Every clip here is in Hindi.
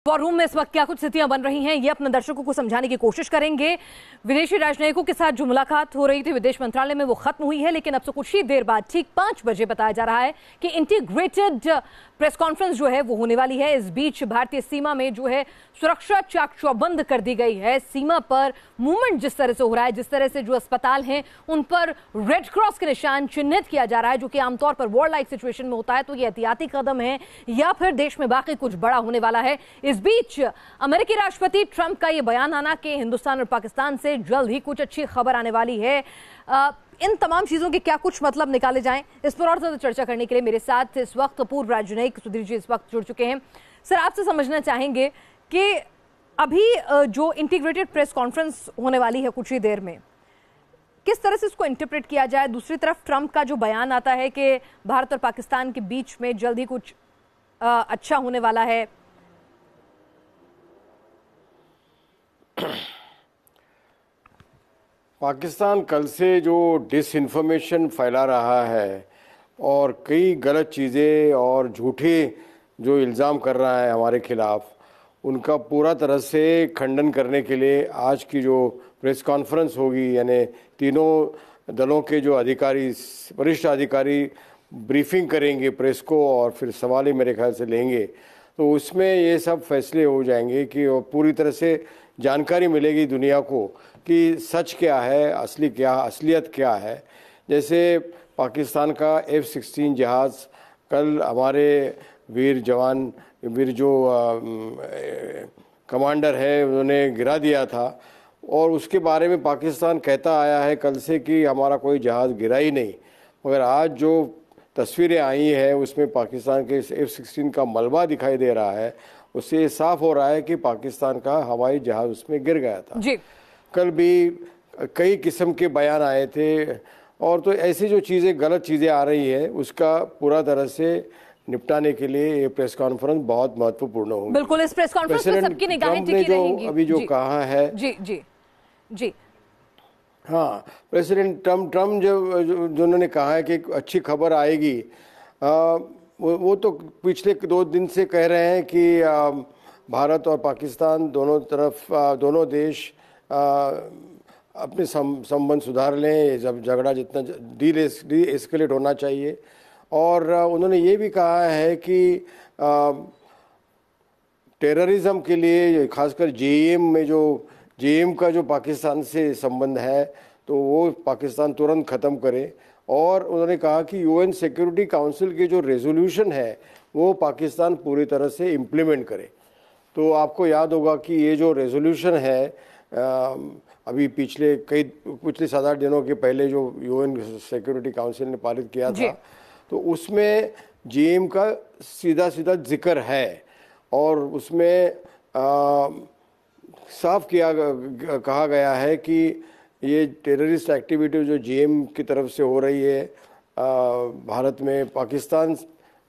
वॉर रूम में इस वक्त क्या कुछ स्थितियां बन रही हैं, ये अपने दर्शकों को समझाने की कोशिश करेंगे। विदेशी राजनयिकों के साथ जो मुलाकात हो रही थी विदेश मंत्रालय में, वो खत्म हुई है, लेकिन अब से कुछ ही देर बाद ठीक 5 बजे बताया जा रहा है कि इंटीग्रेटेड प्रेस कॉन्फ्रेंस जो है वो होने वाली है। इस बीच भारतीय सीमा में जो है सुरक्षा चाक चौबंद कर दी गई है। सीमा पर मूवमेंट जिस तरह से हो रहा है, जिस तरह से जो अस्पताल हैं उन पर रेड क्रॉस के निशान चिन्हित किया जा रहा है, जो कि आमतौर पर वॉर लाइक सिचुएशन में होता है। तो ये एहतियाती कदम है या फिर देश में बाकी कुछ बड़ा होने वाला है। इस बीच अमेरिकी राष्ट्रपति ट्रंप का यह बयान आना कि हिंदुस्तान और पाकिस्तान से जल्द ही कुछ अच्छी खबर आने वाली है, इन तमाम चीजों के क्या कुछ मतलब निकाले जाएं, इस पर और ज्यादा चर्चा करने के लिए मेरे साथ इस वक्त पूर्व राजनयिक सुधीर जी इस वक्त जुड़ चुके हैं। सर, आपसे समझना चाहेंगे कि अभी जो इंटीग्रेटेड प्रेस कॉन्फ्रेंस होने वाली है कुछ ही देर में, किस तरह से इसको इंटरप्रेट किया जाए। दूसरी तरफ ट्रंप का जो बयान आता है कि भारत और पाकिस्तान के बीच में जल्द ही कुछ अच्छा होने वाला है। पाकिस्तान कल से जो डिसइंफॉर्मेशन फैला रहा है और कई गलत चीज़ें और झूठे जो इल्ज़ाम कर रहा है हमारे खिलाफ, उनका पूरा तरह से खंडन करने के लिए आज की जो प्रेस कॉन्फ्रेंस होगी, यानी तीनों दलों के जो अधिकारी, वरिष्ठ अधिकारी ब्रीफिंग करेंगे प्रेस को और फिर सवाल ही मेरे ख्याल से लेंगे। तो उसमें ये सब फैसले हो जाएंगे कि पूरी तरह से जानकारी मिलेगी दुनिया को कि सच क्या है, असलियत क्या है। जैसे पाकिस्तान का F-16 जहाज़ कल हमारे वीर जो कमांडर है उन्होंने गिरा दिया था, और उसके बारे में पाकिस्तान कहता आया है कल से कि हमारा कोई जहाज़ गिरा ही नहीं। मगर आज जो तस्वीरें आई हैं उसमें पाकिस्तान के F-16 का मलबा दिखाई दे रहा है, उससे साफ हो रहा है कि पाकिस्तान का हवाई जहाज़ उसमें गिर गया था जी। कल भी कई किस्म के बयान आए थे, और तो ऐसी जो चीज़ें गलत चीज़ें आ रही है उसका पूरा तरह से निपटाने के लिए ये प्रेस कॉन्फ्रेंस बहुत महत्वपूर्ण होगी। बिल्कुल, इस प्रेस कॉन्फ्रेंस में सबकी निगाहें टिकी रहेंगी। अभी जो कहा है जी जी जी हाँ, प्रेसिडेंट ट्रम्प जो उन्होंने कहा है कि अच्छी खबर आएगी, वो तो पिछले 2 दिन से कह रहे हैं कि भारत और पाकिस्तान दोनों देश अपने संबंध सुधार लें, जब झगड़ा जितना डी एस्केलेट होना चाहिए। और उन्होंने ये भी कहा है कि टेररिज्म के लिए खासकर जेएम का जो पाकिस्तान से संबंध है तो वो पाकिस्तान तुरंत ख़त्म करे। और उन्होंने कहा कि UN सिक्योरिटी काउंसिल के जो रेजोल्यूशन है वो पाकिस्तान पूरी तरह से इम्प्लीमेंट करे। तो आपको याद होगा कि ये जो रेजोल्यूशन है अभी पिछले 7-8 दिनों के पहले जो UN सिक्योरिटी काउंसिल ने पारित किया था, तो उसमें जेएम का सीधा जिक्र है, और उसमें साफ कहा गया है कि ये टेररिस्ट एक्टिविटी जो जेएम की तरफ से हो रही है भारत में पाकिस्तान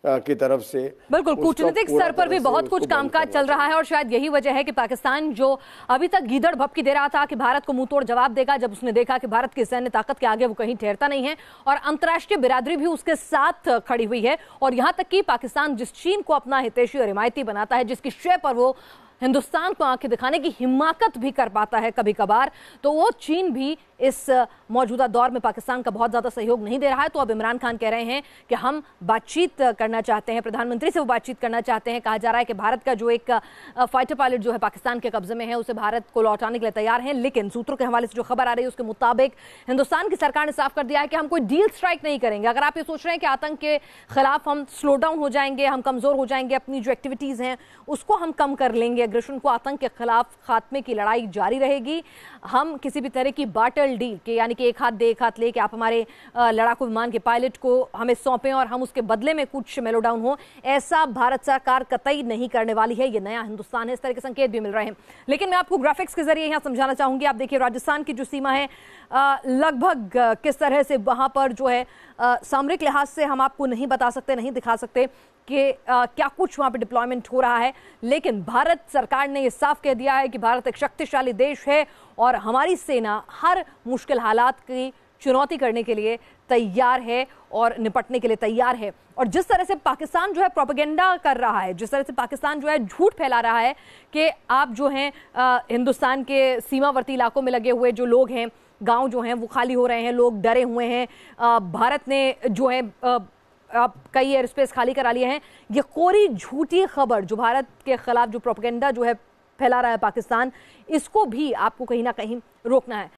की तरफ से, बिल्कुल कूटनीतिक स्तर पर भी बहुत कुछ कामकाज चल रहा है। और शायद यही वजह है कि पाकिस्तान जो अभी तक गीदड़ भपकी दे रहा था कि भारत को मुंह तोड़ जवाब देगा, जब उसने देखा कि भारत की सैन्य ताकत के आगे वो कहीं ठहरता नहीं है और अंतर्राष्ट्रीय बिरादरी भी उसके साथ खड़ी हुई है। और यहां तक कि पाकिस्तान जिस चीन को अपना हितैषी और हिमायती बनाता है, जिसकी श्रेय पर वो हिंदुस्तान को आंखें दिखाने की हिम्मत भी कर पाता है कभी कभार, तो वो चीन भी इस मौजूदा दौर में पाकिस्तान का बहुत ज्यादा सहयोग नहीं दे रहा है। तो अब इमरान खान कह रहे हैं कि हम बातचीत करना चाहते हैं, प्रधानमंत्री से वो बातचीत करना चाहते हैं। कहा जा रहा है कि भारत का जो एक फाइटर पायलट जो है पाकिस्तान के कब्जे में है, उसे भारत को लौटाने के लिए तैयार हैं। लेकिन सूत्रों के हवाले से जो खबर आ रही है उसके मुताबिक हिंदुस्तान की सरकार ने साफ कर दिया है कि हम कोई डील स्ट्राइक नहीं करेंगे। अगर आप ये सोच रहे हैं कि आतंक के खिलाफ हम स्लो डाउन हो जाएंगे, हम कमजोर हो जाएंगे, अपनी जो एक्टिविटीज हैं उसको हम कम कर लेंगे, अग्रेशन को, आतंक के खिलाफ खात्मे की लड़ाई जारी रहेगी, हम किसी भी तरह की बाटल डील के, यानी कि एक हाथ दे एक हाथ ले कि आप हमारे लड़ाकू विमान के पायलट को हमें सौंपें और हम उसके बदले में कुछ मेलो डाउन हो, ऐसा भारत सरकार कतई नहीं करने वाली है। ये नया हिंदुस्तान है, इस तरह के संकेत भी मिल रहे हैं। लेकिन मैं आपको ग्राफिक्स के जरिए यहां समझाना चाहूंगी। आप देखिए राजस्थान की जो सीमा है लगभग किस तरह से वहां पर जो है सामरिक लिहाज से हम आपको नहीं बता सकते, नहीं दिखा सकते कि क्या कुछ वहां पे डिप्लॉयमेंट हो रहा है। लेकिन भारत सरकार ने यह साफ कह दिया है कि भारत एक शक्तिशाली देश है और हमारी सेना हर मुश्किल हालात की चुनौती करने के लिए तैयार है और निपटने के लिए तैयार है। और जिस तरह से पाकिस्तान जो है प्रोपेगेंडा कर रहा है, जिस तरह से पाकिस्तान जो है झूठ फैला रहा है कि आप जो हैं हिंदुस्तान के सीमावर्ती इलाकों में लगे हुए जो लोग हैं, गांव जो हैं वो खाली हो रहे हैं, लोग डरे हुए हैं, भारत ने जो है अब कई एयर स्पेस खाली करा लिए हैं, ये कोरी झूठी खबर जो भारत के खिलाफ जो प्रोपेगेंडा जो है फैला रहा है पाकिस्तान, इसको भी आपको कहीं ना कहीं रोकना है।